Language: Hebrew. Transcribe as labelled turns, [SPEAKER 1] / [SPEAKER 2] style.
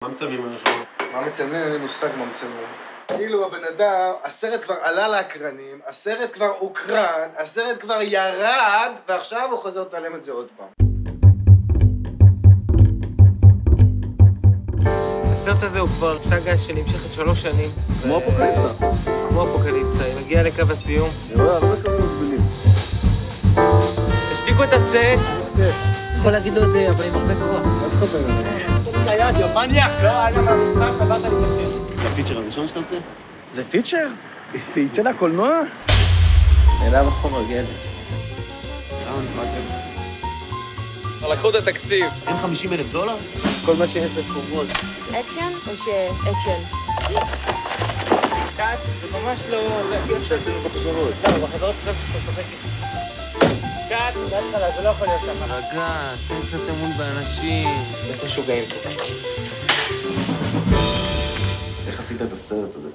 [SPEAKER 1] מה מצלמים היום?
[SPEAKER 2] מה מצלמים? אין לי מושג מה מצלמים. כאילו הבן אדם, הסרט כבר עלה לאקרנים, הסרט כבר הוקרן, הסרט כבר ירד, ועכשיו הוא חוזר לצלם את זה עוד פעם.
[SPEAKER 3] הסרט הזה הוא כבר סאגה שנמשכת 3 שנים.
[SPEAKER 4] כמו אפוקליפסה.
[SPEAKER 3] כמו אפוקליפסה, היא מגיעה לקו הסיום.
[SPEAKER 4] אני רואה הרבה קווים מקבילים.
[SPEAKER 3] השתיקו את הסט.
[SPEAKER 2] הסט.
[SPEAKER 5] יכול להגיד לו את זה, אבל עם הרבה כוח.
[SPEAKER 2] אל תחבר עליי.
[SPEAKER 3] ליד, יומניאק! לא, היה מהמשחק, שבאת לי את
[SPEAKER 1] זה הפיצ'ר הראשון שאתה עושה?
[SPEAKER 4] זה פיצ'ר? זה יצא לקולנוע?
[SPEAKER 5] נעלם החומר גלם.
[SPEAKER 1] למה נפלתם?
[SPEAKER 3] לקחו את התקציב.
[SPEAKER 1] אין $50,000?
[SPEAKER 3] כל מה שיש זה חומות.
[SPEAKER 6] אקשן או שאקשן?
[SPEAKER 3] קאט, זה ממש לא...
[SPEAKER 4] כאילו שעשינו בחזרות.
[SPEAKER 3] לא, בחזרות חשבתי שאתה צוחק איתי. קאט, בהתחלה, זה לא יכול להיות ככה. רגע, תן קצת אמון באנשים. זה משוגעים פה.
[SPEAKER 1] איך עשית את הסרט הזה?